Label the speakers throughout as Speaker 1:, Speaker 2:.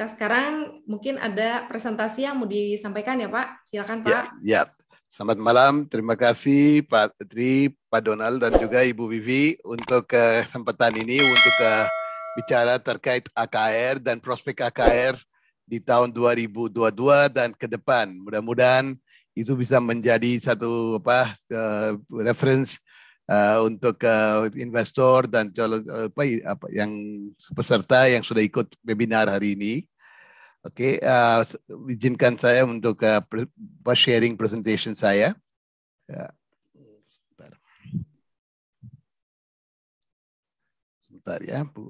Speaker 1: kita sekarang mungkin ada presentasi yang mau disampaikan ya Pak. Silakan Pak.
Speaker 2: Ya. Selamat malam, terima kasih Pak Tri, Pak Donald dan juga Ibu Vivi untuk kesempatan ini untuk bicara terkait AKR dan prospek AKR di tahun 2022 dan ke depan. Mudah-mudahan itu bisa menjadi satu reference untuk investor dan yang peserta yang sudah ikut webinar hari ini. Oke, izinkan saya untuk sharing presentation saya. Sebentar ya, Bu.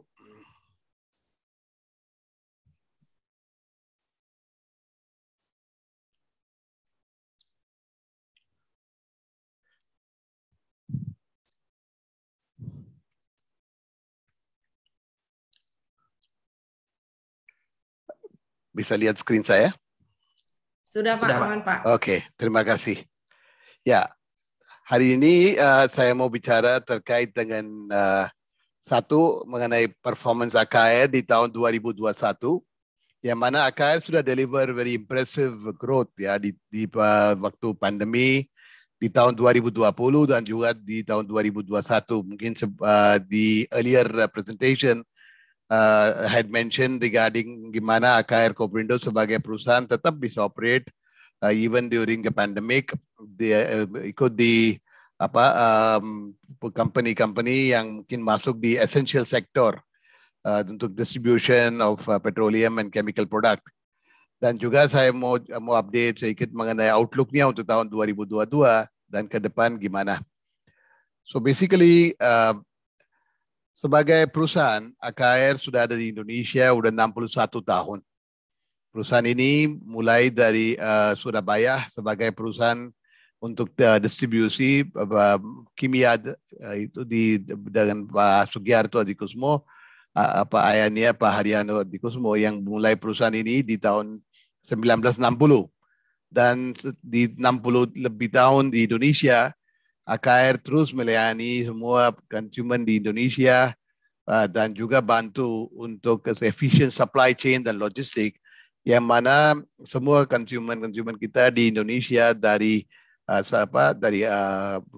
Speaker 2: Bisa lihat screen saya?
Speaker 1: Sudah Pak, aman Pak.
Speaker 2: Oke, terima kasih. Ya, hari ini saya mau bicara terkait dengan satu mengenai performance AKR di tahun 2021, yang mana AKR sudah deliver very impressive growth ya di waktu pandemi di tahun 2020 dan juga di tahun 2021. Mungkin di earlier presentation had mentioned regarding gimana AKR Koperindo sebagai perusahaan tetap bisa operate even during the pandemic. Ikut di company-company yang mungkin masuk di essential sector untuk distribution of petroleum and chemical product. Dan juga saya mau update sedikit mengenai outlook-nya untuk tahun 2022 dan ke depan gimana. So basically sebagai perusahaan, AKR sudah ada di Indonesia udah 61 tahun. Perusahaan ini mulai dari Surabaya sebagai perusahaan untuk distribusi kimia itu dengan Pak Sugiarto Adhikusmo, Pak Ayania, Pak Haryono Adhikusmo yang mulai perusahaan ini di tahun 1960. Dan di 60 lebih tahun di Indonesia, AKR terus melayani semua konsumen di Indonesia dan juga bantu untuk efficient supply chain dan logistik, yang mana semua konsumen kita di Indonesia dari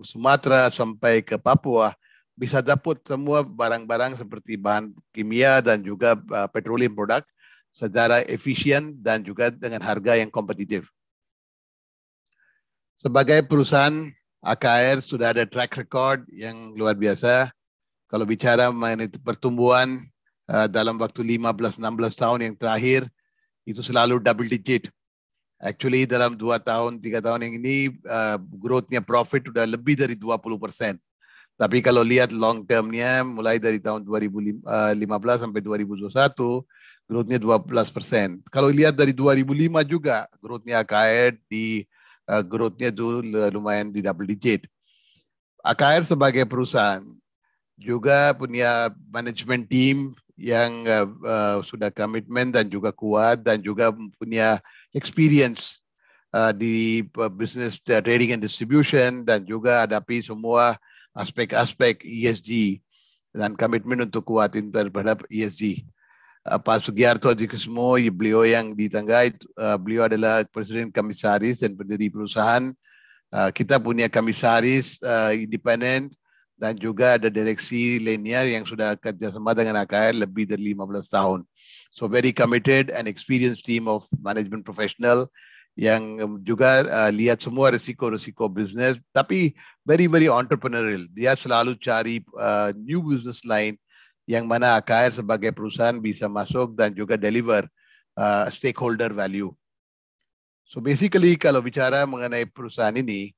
Speaker 2: Sumatera sampai ke Papua bisa dapat semua barang-barang seperti bahan kimia dan juga petroleum product secara efisien dan juga dengan harga yang kompetitif. Sebagai perusahaan, AKR sudah ada track record yang luar biasa. Kalau bicara mengenai pertumbuhan dalam waktu 15-16 tahun yang terakhir, itu selalu double digit. Actually dalam 2 tahun, 3 tahun yang ini, growth-nya profit sudah lebih dari 20%. Tapi kalau lihat long term-nya, mulai dari tahun 2015 sampai 2021, growth-nya 12%. Kalau lihat dari 2005 juga, growth-nya AKR di growth-nya itu lumayan di double digit. AKR sebagai perusahaan juga punya management team yang sudah komitmen dan juga kuat dan juga punya experience di business trading and distribution dan juga hadapi semua aspek-aspek ESG dan komitmen untuk kuatin terhadap ESG. Pak Sugiarto Adhikusmo, beliau yang di tengah, beliau adalah Presiden Komisaris dan pendiri perusahaan. Kita punya komisaris independen dan juga ada direksi linear yang sudah kerjasama dengan AKR lebih dari 15 tahun. So very committed and experienced team of management professional yang juga lihat semua risiko-risiko bisnis, tapi very entrepreneurial. Dia selalu cari new business line yang mana AKR sebagai perusahaan bisa masuk dan juga deliver stakeholder value. So basically kalau bicara mengenai perusahaan ini,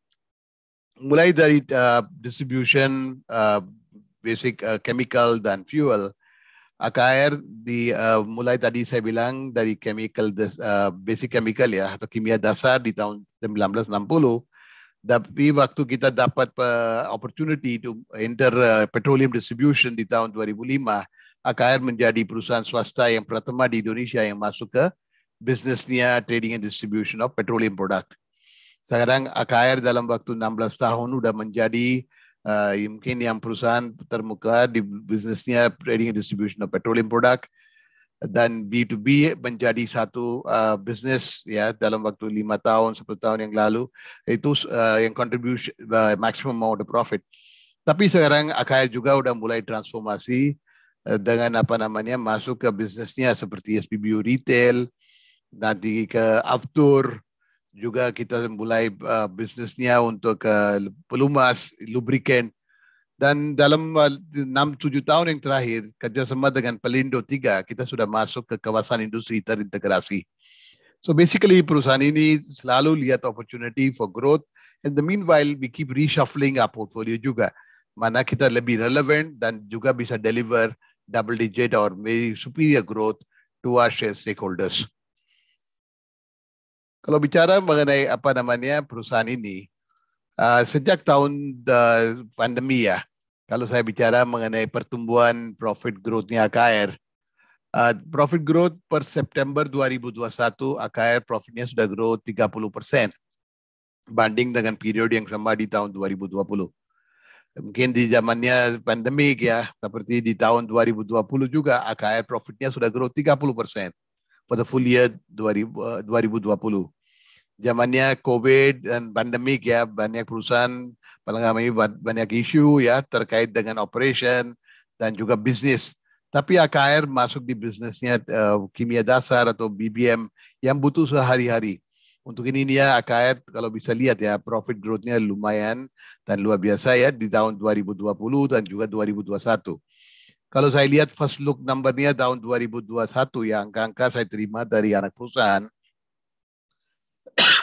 Speaker 2: mulai dari distribution basic chemical dan fuel, AKR mulai tadi saya bilang dari chemical basic chemical ya atau kimia dasar di tahun 1960. Tapi waktu kita dapat opportunity to enter petroleum distribution di tahun 2005, AKR menjadi perusahaan swasta yang pertama di Indonesia yang masuk ke bisnisnya trading and distribution of petroleum product. Sekarang AKR dalam waktu 16 tahun sudah menjadi mungkin yang perusahaan termuka di bisnisnya trading and distribution of petroleum product. dan B2B menjadi satu bisnis ya dalam waktu 5 tahun, 10 tahun yang lalu itu yang contribution maximum amount of profit. Tapi sekarang AKR juga udah mulai transformasi dengan masuk ke bisnisnya seperti SPBU retail, nanti ke outdoor, juga kita mulai bisnisnya untuk pelumas, lubricant. Dan dalam 6-7 tahun yang terakhir, kerjasama dengan Pelindo 3, kita sudah masuk ke kawasan industri terintegrasi. So basically perusahaan ini selalu lihat opportunity for growth. In the meanwhile, we keep reshuffling our portfolio juga. Mana kita lebih relevant dan juga bisa deliver double digit or very superior growth to our stakeholders. Kalau bicara mengenai perusahaan ini, sejak tahun pandemi ya, kalau saya bicara mengenai pertumbuhan profit growth-nya AKR, profit growth per September 2021, AKR profitnya sudah grow 30% banding dengan period yang sama di tahun 2020. Mungkin di zamannya pandemik ya, seperti di tahun 2020 juga AKR profitnya sudah grow 30% for the full year 2020. Zamannya COVID dan pandemik ya, banyak perusahaan mengalami banyak isu ya terkait dengan operation dan juga bisnis. Tapi AKR masuk di bisnisnya kimia dasar atau BBM yang butuh sehari-hari. Untuk ini ya AKR kalau bisa lihat ya profit growth-nya lumayan dan luar biasa ya di tahun 2020 dan juga 2021. Kalau saya lihat first look number-nya tahun 2021 ya angka-angka saya terima dari anak perusahaan,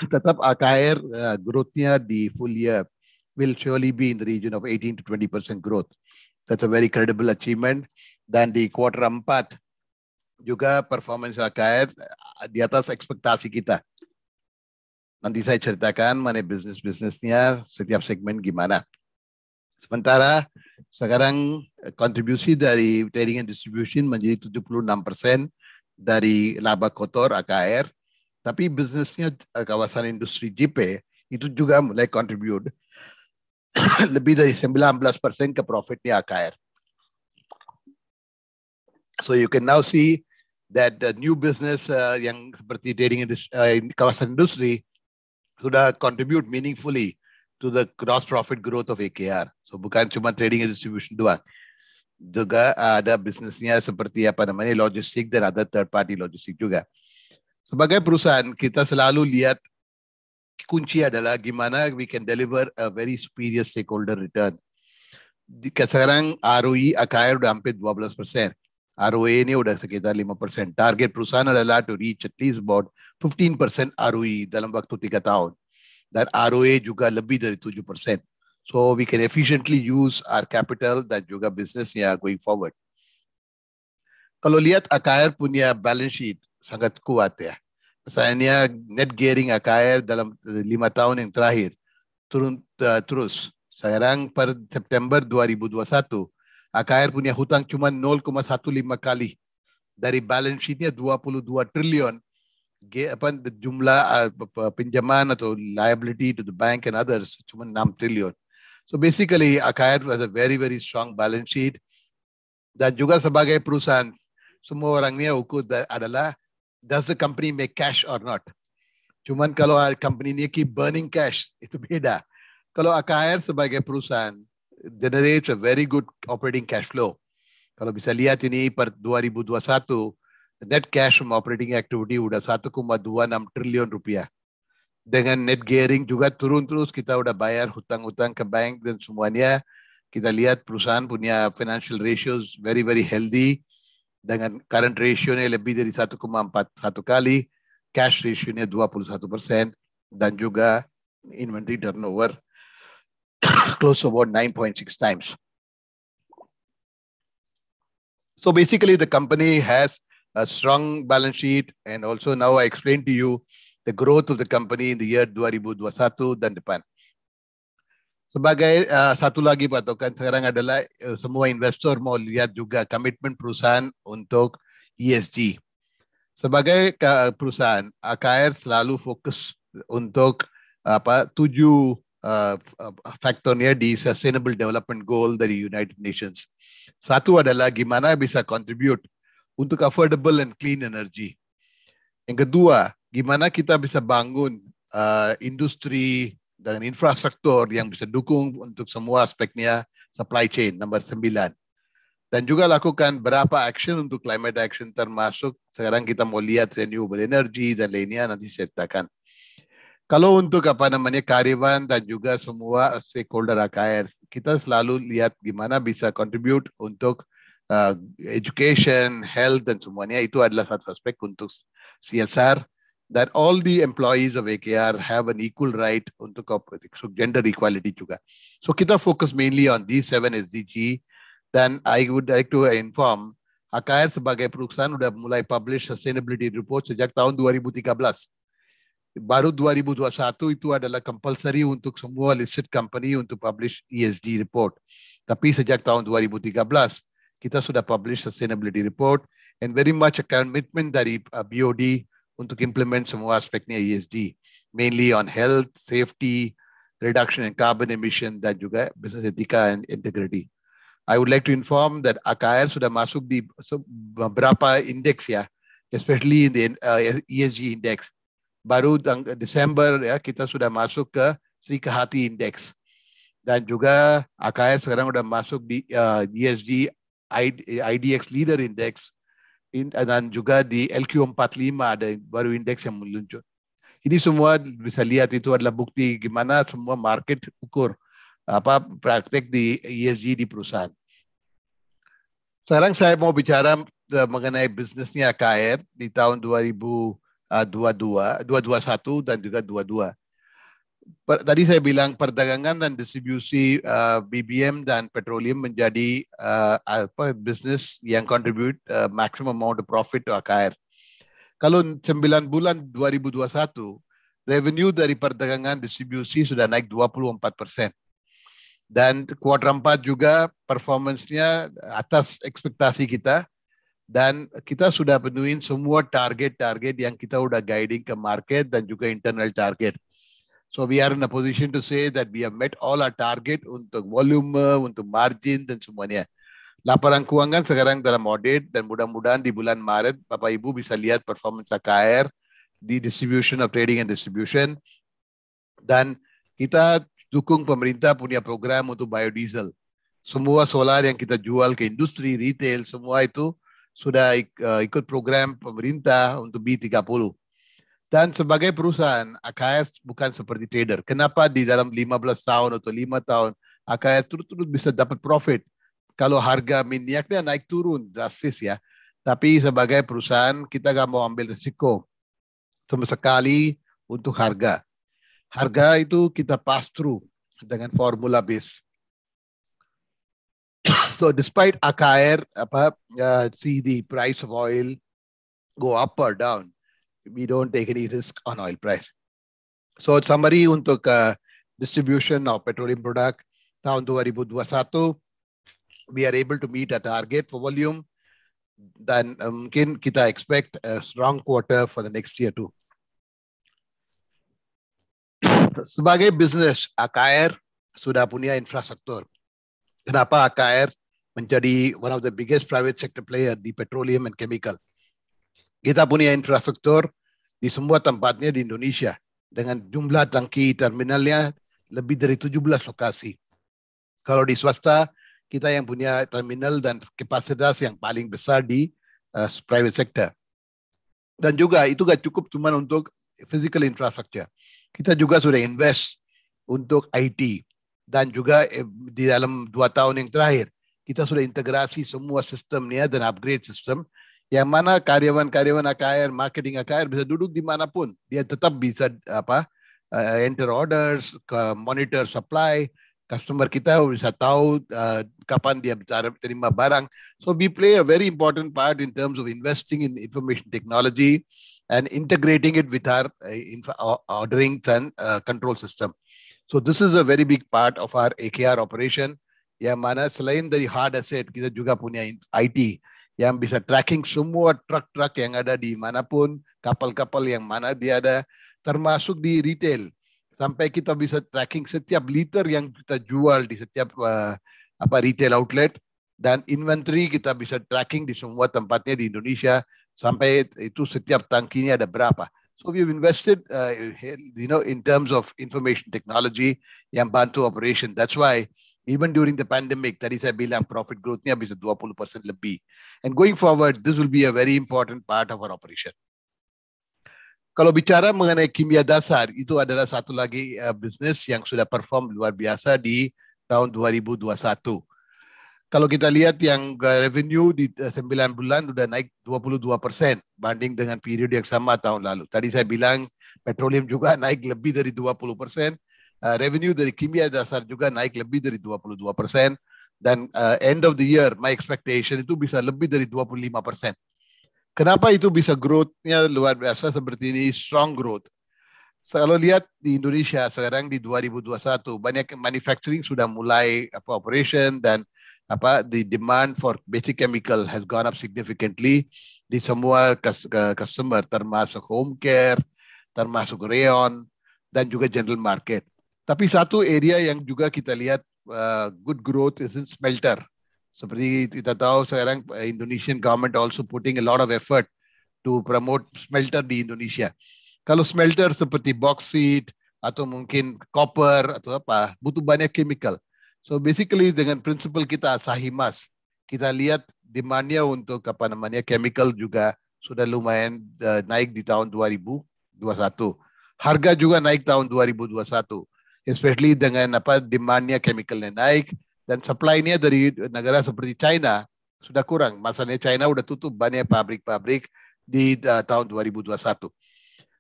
Speaker 2: tetap AKR growth-nya di full year will surely be in the region of 18 to 20% growth. That's a very credible achievement. Dan di kuartal 4 juga performance AKR di atas ekspektasi kita. Nanti saya ceritakan mana bisnisnya setiap segmen gimana. Sementara sekarang kontribusi dari trading and distribution menjadi 76% dari laba kotor AKR. Tapi bisnisnya kawasan industri JP itu juga mulai contribute lebih dari 19% ke profitnya AKR. So you can now see that the new business yang seperti trading kawasan industri sudah contribute meaningfully to the gross profit growth of AKR. So bukan cuma trading and distribution doang. Juga ada bisnisnya seperti logistik dan ada third party logistik juga. Sebagai perusahaan, kita selalu lihat kunci adalah gimana we can deliver a very superior stakeholder return. Sekarang ROE AKR udah hampir 12%. ROA ini udah sekitar 5%. Target perusahaan adalah to reach at least about 15% ROE dalam waktu 3 tahun. Dan ROA juga lebih dari 7%. So we can efficiently use our capital dan juga bisnisnya going forward. Kalau lihat AKR punya balance sheet, sangat kuat ya. Misalnya net gearing AKR dalam 5 tahun yang terakhir turun terus. Sekarang per September 2021 AKR punya hutang cuma 0,15 kali. Dari balance sheetnya 22 triliun. Jumlah pinjaman atau liability to the bank and others cuma 6 triliun. So basically AKR has a very very strong balance sheet. Dan juga sebagai perusahaan, semua orangnya ukur adalah does the company make cash or not? Cuman kalau company ini keep burning cash, itu beda. Kalau AKR sebagai perusahaan generates a very good operating cash flow. Kalau bisa lihat ini per 2021, net cash from operating activity udah 1,26 triliun rupiah. Dengan net gearing juga turun terus, kita udah bayar hutang-hutang ke bank dan semuanya. Kita lihat perusahaan punya financial ratios very very healthy. Dengan current ratio-nya lebih dari 1,41 kali, cash ratio-nya 21%, dan juga inventory turnover close to about 9.6 times. So basically the company has a strong balance sheet, and also now I explained to you the growth of the company in the year 2021 dan depan. Sebagai satu lagi patokan sekarang adalah semua investor mau lihat juga komitmen perusahaan untuk ESG. Sebagai perusahaan, AKR selalu fokus untuk 7 faktornya di Sustainable Development Goal dari United Nations. Satu adalah gimana bisa contribute untuk affordable and clean energy. Yang kedua, gimana kita bisa bangun industri dan infrastruktur yang bisa dukung untuk semua aspeknya supply chain, nomor 9. Dan juga lakukan berapa action untuk climate action, termasuk sekarang kita mau lihat renewable energy dan lainnya, nanti saya ceritakan. Kalau untuk karyawan dan juga semua stakeholder AKR, kita selalu lihat gimana bisa contribute untuk education, health dan semuanya. Itu adalah satu aspek untuk CSR. That all the employees of AKR have an equal right untuk gender equality juga. So kita fokus mainly on these 7 SDG. Dan I would like to inform, AKR sebagai perusahaan sudah mulai publish sustainability report sejak tahun 2013. Baru 2021 itu adalah compulsory untuk semua listed company untuk publish ESG report. Tapi sejak tahun 2013, kita sudah publish sustainability report and very much a commitment dari BOD untuk implement semua aspeknya ESG, mainly on health, safety, reduction in carbon emission, dan juga business etika and integrity. I would like to inform that AKR sudah masuk di beberapa indeks ya, especially in the ESG index. Baru Desember ya kita sudah masuk ke Sri Kahati Index. Dan juga AKR sekarang sudah masuk di ESG IDX Leader Index. Dan juga di LQ45 ada baru indeks yang meluncur. Ini semua bisa lihat itu adalah bukti gimana semua market ukur praktek di ESG di perusahaan. Sekarang saya mau bicara mengenai bisnisnya AKR di tahun 2021 dan juga 22. Tadi saya bilang perdagangan dan distribusi BBM dan petroleum menjadi bisnis yang contribute maximum amount of profit to AKR. Kalau 9 bulan 2021, revenue dari perdagangan distribusi sudah naik 24%. Dan kuartal 4 juga performance-nya atas ekspektasi kita. Dan kita sudah penuhin semua target-target yang kita udah guiding ke market dan juga internal target. So we are in a position to say that we have met all our target untuk volume, untuk margin dan semuanya. Laporan keuangan sekarang dalam audit dan mudah-mudahan di bulan Maret Bapak Ibu bisa lihat performance AKR di distribution of trading and distribution. Dan kita dukung pemerintah punya program untuk biodiesel. Semua solar yang kita jual ke industri, retail, semua itu sudah ikut program pemerintah untuk B30. Dan sebagai perusahaan, AKR bukan seperti trader. Kenapa di dalam 15 tahun atau 5 tahun, AKR terus bisa dapat profit? Kalau harga minyaknya naik turun drastis ya. Tapi sebagai perusahaan, kita nggak mau ambil risiko sama sekali untuk harga. Harga itu kita pass through dengan formula base. So despite AKR see the price of oil go up or down, we don't take any risk on oil price. So summary untuk distribution of petroleum product tahun 2021, we are able to meet a target for volume. Dan mungkin kita expect a strong quarter for the next year too. Sebagai bisnis, AKR sudah punya infrastruktur. Kenapa AKR menjadi one of the biggest private sector player di petroleum and chemical? Kita punya infrastruktur di semua tempatnya di Indonesia dengan jumlah tangki terminalnya lebih dari 17 lokasi. Kalau di swasta, kita yang punya terminal dan kapasitas yang paling besar di private sector. Dan juga itu gak cukup cuma untuk physical infrastructure. Kita juga sudah invest untuk IT. Dan juga di dalam 2 tahun yang terakhir, kita sudah integrasi semua sistemnya dan upgrade sistem. Yang mana karyawan-karyawan AKR, marketing AKR bisa duduk dimanapun. Dia tetap bisa enter orders, monitor supply. Customer kita bisa tahu kapan dia terima barang. So we play a very important part in terms of investing in information technology and integrating it with our ordering and control system. So this is a very big part of our AKR operation. Yang mana selain dari hard asset, kita juga punya IT yang bisa tracking semua truk-truk yang ada di manapun, kapal-kapal yang mana dia ada, termasuk di retail. Sampai kita bisa tracking setiap liter yang kita jual di setiap retail outlet Dan inventory kita bisa tracking di semua tempatnya di Indonesia sampai itu setiap tangkinya ada berapa. So we've invested, in terms of information technology yang bantu operation. That's why even during the pandemic, tadi saya bilang profit growth-nya bisa 20% lebih. And going forward, this will be a very important part of our operation. Kalau bicara mengenai kimia dasar, itu adalah satu lagi bisnis yang sudah perform luar biasa di tahun 2021. Kalau kita lihat yang revenue di 9 bulan sudah naik 22% banding dengan period yang sama tahun lalu. Tadi saya bilang petroleum juga naik lebih dari 20%. Revenue dari kimia dasar juga naik lebih dari 22%. Dan end of the year, my expectation itu bisa lebih dari 25%. Kenapa itu bisa growth-nya luar biasa seperti ini, strong growth? Kalau lihat di Indonesia sekarang di 2021, banyak manufacturing sudah mulai operation dan the demand for basic chemical has gone up significantly di semua customer, termasuk home care, termasuk rayon, dan juga general market. Tapi satu area yang juga kita lihat good growth is in smelter. Seperti kita tahu sekarang Indonesian government also putting a lot of effort to promote smelter di Indonesia. Kalau smelter seperti bauxite atau mungkin copper atau apa, butuh banyak chemical. So basically dengan prinsipal kita Sahimas, kita lihat demandnya untuk chemical juga sudah lumayan naik di tahun 2021. Harga juga naik tahun 2021, especially dengan demandnya chemicalnya naik dan supply-nya dari negara seperti China sudah kurang. Masalahnya China udah tutup banyak pabrik-pabrik di tahun 2021.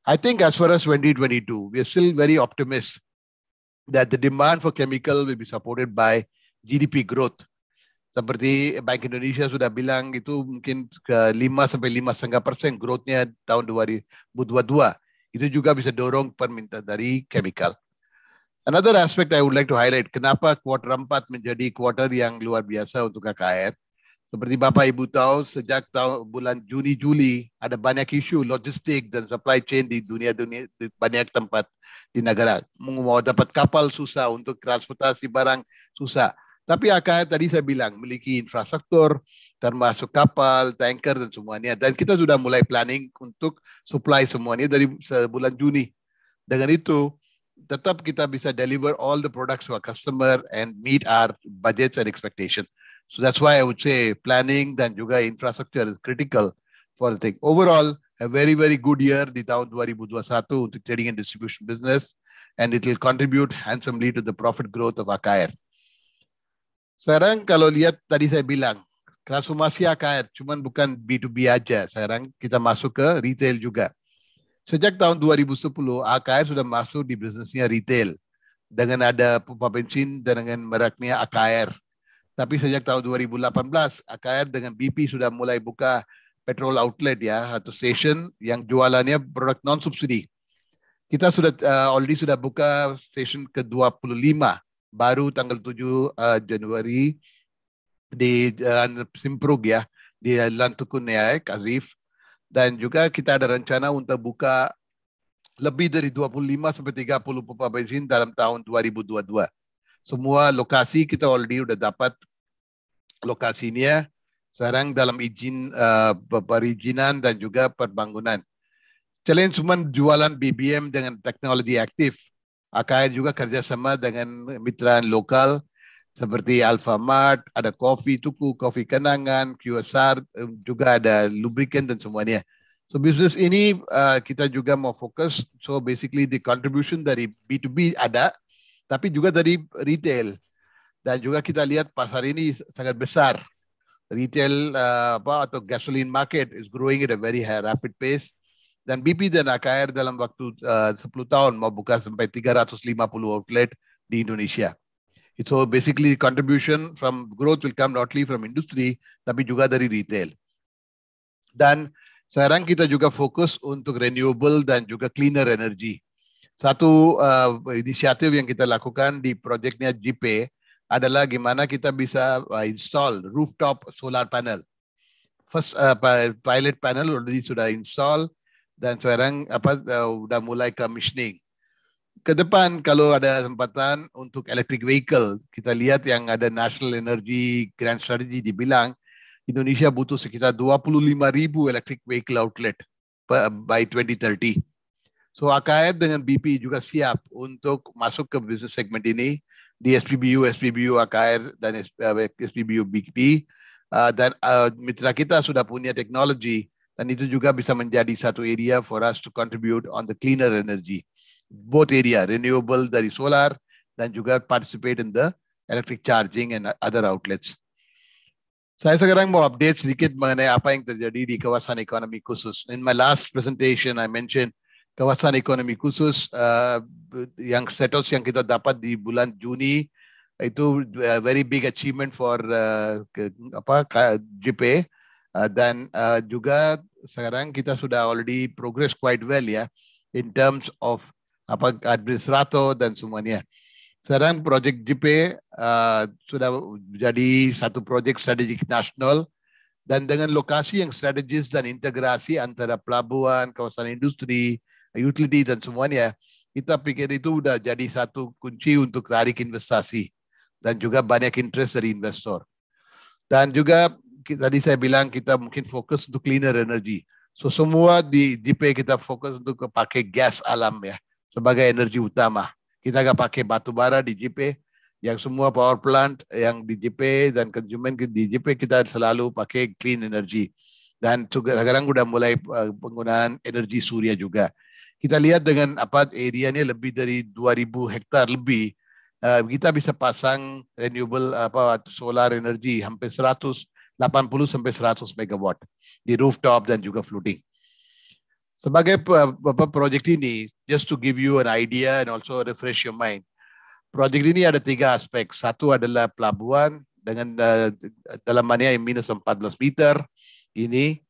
Speaker 2: I think as far as 2022, we are still very optimistic that the demand for chemical will be supported by GDP growth. Seperti Bank Indonesia sudah bilang itu mungkin ke 5-5,5% growth-nya tahun 2022. Itu juga bisa dorong permintaan dari chemical. Another aspect I would like to highlight, kenapa kuartal 4 menjadi kuartal yang luar biasa untuk KKR. Seperti Bapak Ibu tahu, sejak bulan Juni-Juli ada banyak isu logistik dan supply chain di dunia di banyak tempat di negara. Mau dapat kapal susah, untuk transportasi barang susah. Tapi AKR tadi saya bilang memiliki infrastruktur termasuk kapal, tanker dan semuanya. Dan kita sudah mulai planning untuk supply semuanya dari bulan Juni. Dengan itu tetap kita bisa deliver all the products to our customer and meet our budgets and expectations. So that's why I would say planning dan juga infrastructure is critical for the thing. Overall, a very, very good year di tahun 2021 untuk trading and distribution business, and it will contribute handsomely to the profit growth of AKR. Sekarang kalau lihat tadi saya bilang, transformasi AKR cuman bukan B2B aja, sekarang kita masuk ke retail juga. Sejak tahun 2010, AKR sudah masuk di bisnisnya retail dengan ada pompa bensin dan dengan mereknya AKR. Tapi sejak tahun 2018, AKR dengan BP sudah mulai buka petrol outlet ya, atau station yang jualannya produk non-subsidi. Kita sudah already sudah buka station ke-25 baru tanggal 7 Januari di Jalan Simprug ya, di Jalan Tukun Naik, Arif. Dan juga kita ada rencana untuk buka lebih dari 25-30 pompa bensin dalam tahun 2022. Semua lokasi kita already udah dapat lokasinya. Sekarang dalam izin perizinan dan juga perbangunan. Challenge cuma jualan BBM dengan teknologi aktif. AKR juga kerjasama dengan mitra lokal seperti Alfamart, ada kopi Tuku, kopi Kenangan, QSR, juga ada lubricant dan semuanya. So bisnis ini kita juga mau fokus. So basically the contribution dari B2B ada, tapi juga dari retail. Dan juga kita lihat pasar ini sangat besar. Retail atau gasoline market is growing at a very rapid pace. Dan BP dan AKR dalam waktu 10 tahun mau buka sampai 350 outlet di Indonesia. So basically contribution from growth will come not only from industry, tapi juga dari retail. Dan sekarang kita juga fokus untuk renewable dan juga cleaner energy. Satu inisiatif yang kita lakukan di proyeknya JP adalah gimana kita bisa install rooftop solar panel. First pilot panel already sudah install dan sekarang sudah mulai commissioning. ke depan kalau ada kesempatan untuk electric vehicle, kita lihat yang ada National Energy Grand Strategy dibilang Indonesia butuh sekitar 25,000 electric vehicle outlet by 2030. So AKR dengan BP juga siap untuk masuk ke bisnis segmen ini di SPBU AKR dan SPBU BP dan mitra kita sudah punya teknologi dan itu juga bisa menjadi satu area for us to contribute on the cleaner energy. Both area, renewable dari solar dan juga participate in the electric charging and other outlets. Saya sekarang mau update sedikit mengenai apa yang terjadi di kawasan ekonomi khusus. In my last presentation, I mentioned kawasan ekonomi khusus yang status yang kita dapat di bulan Juni itu very big achievement for JP dan juga sekarang kita sudah already progress quite well ya in terms of administrator dan semuanya. Sekarang project JP sudah menjadi satu project strategik nasional dan dengan lokasi yang strategis dan integrasi antara pelabuhan, kawasan industri, utility dan semuanya, kita pikir itu sudah jadi satu kunci untuk tarik investasi dan juga banyak interest dari investor. Dan juga tadi saya bilang kita mungkin fokus untuk cleaner energy. So semua di JP kita fokus untuk pakai gas alam ya sebagai energi utama. Kita nggak pakai batu bara di JP, yang semua power plant yang di JP dan konsumen di JP kita selalu pakai clean energy. Dan juga sekarang sudah mulai penggunaan energi surya juga. Kita lihat dengan area ini lebih dari 2,000 hektar lebih, kita bisa pasang renewable solar energy hampir 180 sampai 100 megawatt di rooftop dan juga floating. Sebagai project ini, just to give you an idea and also refresh your mind, project ini ada 3 aspek. Satu adalah pelabuhan dengan dalamannya minus 14 meter ini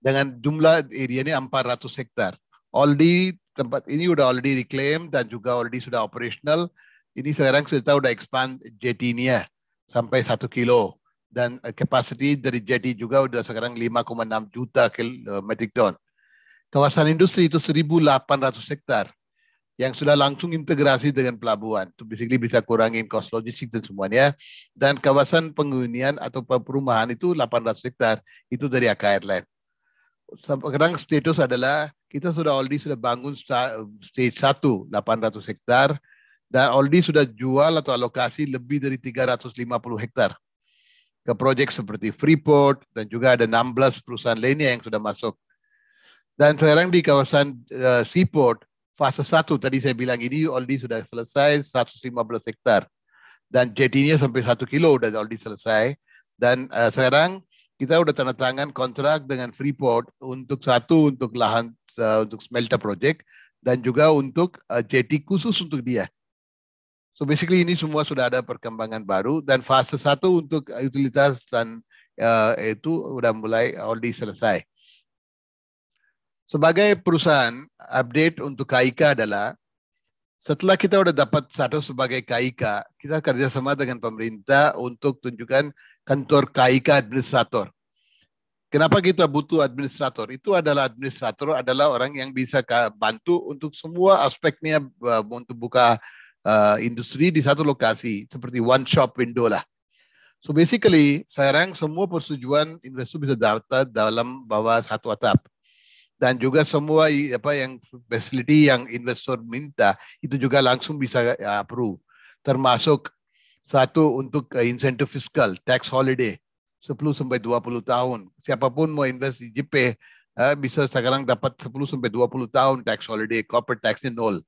Speaker 2: dengan jumlah area ini 400 hektar. Already tempat ini sudah already reclaim dan juga already sudah operational. Ini sekarang kita sudah expand jetty-nya sampai 1 kilo dan capacity dari jetty juga sudah sekarang 5,6 juta metric ton. Kawasan industri itu 1.800 hektar yang sudah langsung integrasi dengan pelabuhan. Itu basically bisa kurangin cost logistik dan semuanya. Dan kawasan penghunian atau perumahan itu 800 hektar, itu dari AKR Land. Sekarang status adalah kita sudah bangun stage 1, 800 hektar, dan already sudah jual atau alokasi lebih dari 350 hektar ke proyek seperti Freeport dan juga ada 16 perusahaan lainnya yang sudah masuk. Dan sekarang di kawasan Seaport, fase 1 tadi saya bilang ini already sudah selesai 115 hektar. Dan jetty-nya sampai 1 kilo sudah already selesai. Dan sekarang kita sudah tanda tangan kontrak dengan Freeport untuk lahan untuk smelter project dan juga untuk jetty khusus untuk dia. So basically ini semua sudah ada perkembangan baru dan fase 1 untuk utilitas dan itu sudah mulai already selesai. Sebagai perusahaan, update untuk KIK adalah setelah kita sudah dapat status sebagai KIK, kita kerjasama dengan pemerintah untuk tunjukkan kantor KIK administrator. Kenapa kita butuh administrator? Itu adalah administrator adalah orang yang bisa bantu untuk semua aspeknya untuk buka industri di satu lokasi, seperti one shop window lah. So basically, sekarang semua persetujuan investor bisa dapat dalam bawah satu atap. Dan juga semua yang facility yang investor minta itu juga langsung bisa approve. Termasuk satu untuk insentif fiskal, tax holiday 10 sampai 20 tahun. Siapapun mau invest di JP bisa sekarang dapat 10 sampai 20 tahun tax holiday, corporate taxnya 0.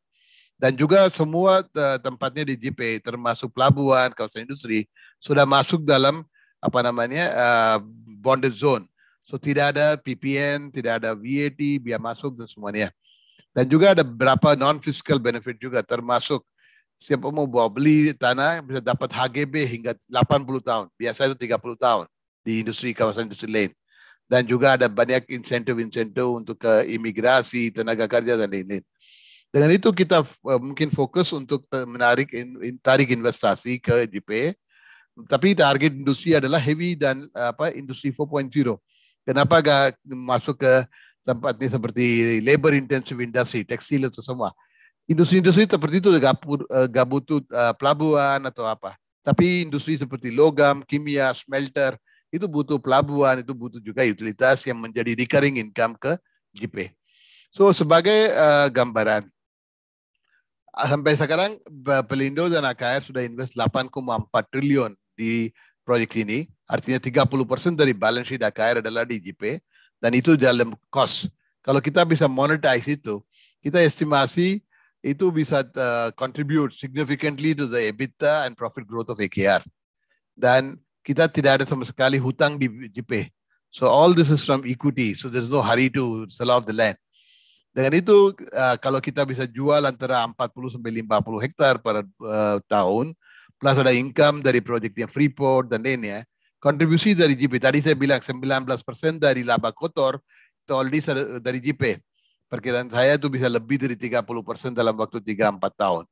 Speaker 2: Dan juga semua tempatnya di JP termasuk pelabuhan, kawasan industri sudah masuk dalam bonded zone. So tidak ada PPN, tidak ada VAT, biaya masuk dan semuanya. Dan juga ada beberapa non-fiscal benefit juga termasuk siapa mau beli tanah bisa dapat HGB hingga 80 tahun. Biasa itu 30 tahun di industri kawasan industri lain. Dan juga ada banyak insentif untuk ke imigrasi, tenaga kerja dan lain-lain. Dengan itu kita mungkin fokus untuk tarik investasi ke JP. Tapi target industri adalah heavy dan industri 4.0. Kenapa gak masuk ke tempatnya seperti labor intensive industry, tekstil itu semua. Industri-industri seperti itu gak butuh pelabuhan atau apa. Tapi industri seperti logam, kimia, smelter, itu butuh pelabuhan, itu butuh juga utilitas yang menjadi recurring income ke JP. So sebagai gambaran, sampai sekarang Pelindo dan AKR sudah invest 8,4 triliun di proyek ini. Artinya 30% dari balance sheet AKR adalah di JP. Dan itu dalam cost. Kalau kita bisa monetize itu, kita estimasi itu bisa contribute significantly to the EBITDA and profit growth of AKR. Dan kita tidak ada sama sekali hutang di JP. So all this is from equity. So there's no hurry to sell off the land. Dengan itu, kalau kita bisa jual antara 40 sampai 50 hektar per tahun, plus ada income dari proyeknya Freeport dan lainnya, kontribusi dari JP, tadi saya bilang 19% dari laba kotor, itu already dari JP. Perkiraan saya itu bisa lebih dari 30% dalam waktu 3-4 tahun.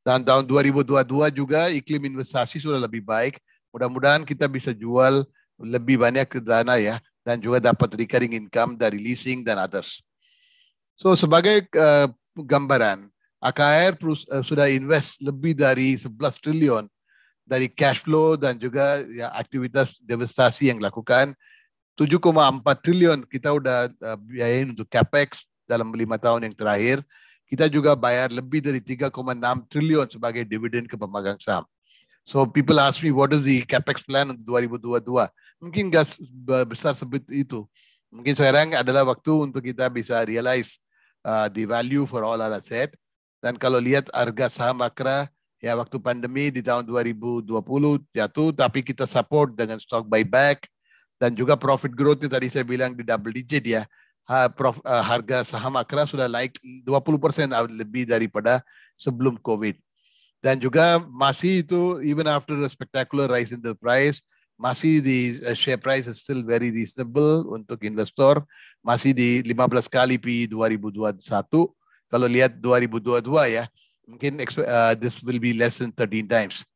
Speaker 2: Dan tahun 2022 juga iklim investasi sudah lebih baik. Mudah-mudahan kita bisa jual lebih banyak ke dana ya, dan juga dapat recurring income dari leasing dan others. So sebagai gambaran, AKR sudah invest lebih dari 11 triliun dari cash flow dan juga ya, aktivitas divestasi yang dilakukan. 7,4 triliun kita udah biayain untuk capex dalam 5 tahun yang terakhir. Kita juga bayar lebih dari 3,6 triliun sebagai dividen ke pemegang saham. So people ask me what is the capex plan untuk 2022? Mungkin nggak besar seperti itu. Mungkin sekarang adalah waktu untuk kita bisa realize the value for all our asset. Dan kalau lihat harga saham Akra, ya waktu pandemi di tahun 2020 jatuh, tapi kita support dengan stock buyback dan juga profit growth yang tadi saya bilang di double digit ya. Harga saham Akra sudah naik 20% lebih daripada sebelum COVID. Dan juga masih itu, even after a spectacular rise in the price, masih the share price is still very reasonable untuk investor. Masih di 15 kali PE 2021. Kalau lihat 2022 ya, mungkin this will be less than 13 times.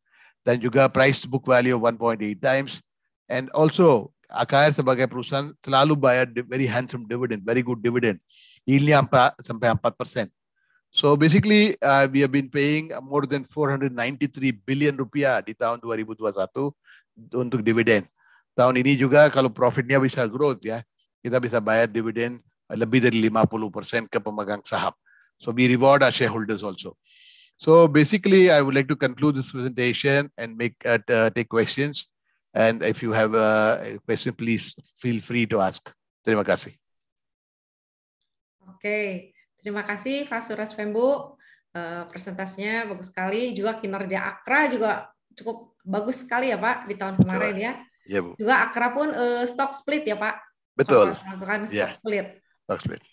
Speaker 2: Dan juga price to book value of 1.8 times. And also, AKR sebagai perusahaan selalu bayar very handsome dividend, very good dividend. Yieldnya sampai 4%. So basically, we have been paying more than 493 billion rupiah di tahun 2021 untuk dividen. Tahun ini juga kalau profitnya bisa growth ya, kita bisa bayar dividen lebih dari 50% ke pemegang saham. So we reward our shareholders also. So basically, I would like to conclude this presentation and take questions. And if you have a question, please feel free to ask. Terima kasih.
Speaker 1: Oke, terima kasih Pak Suras Fembu. Presentasinya bagus sekali. Juga kinerja Akra juga cukup bagus sekali ya Pak di tahun kemarin ya.
Speaker 2: Ya Bu.
Speaker 1: Juga Akra pun stock split ya Pak.
Speaker 2: Betul.
Speaker 1: Stock
Speaker 2: yeah.
Speaker 1: split.
Speaker 2: Stock split.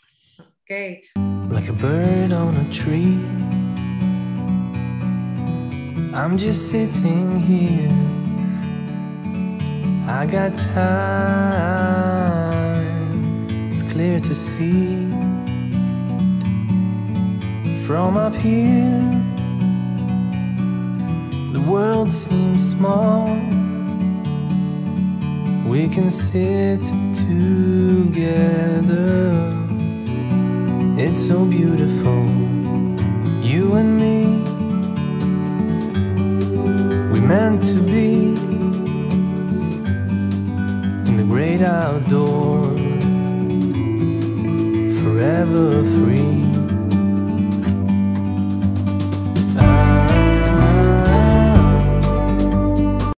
Speaker 1: Oke.
Speaker 3: Like a bird on a tree, I'm just sitting here. I got time, it's clear to see. From up here, the world seems small. We can sit together. It's so beautiful, you and me. We meant to be in the great outdoors, forever free.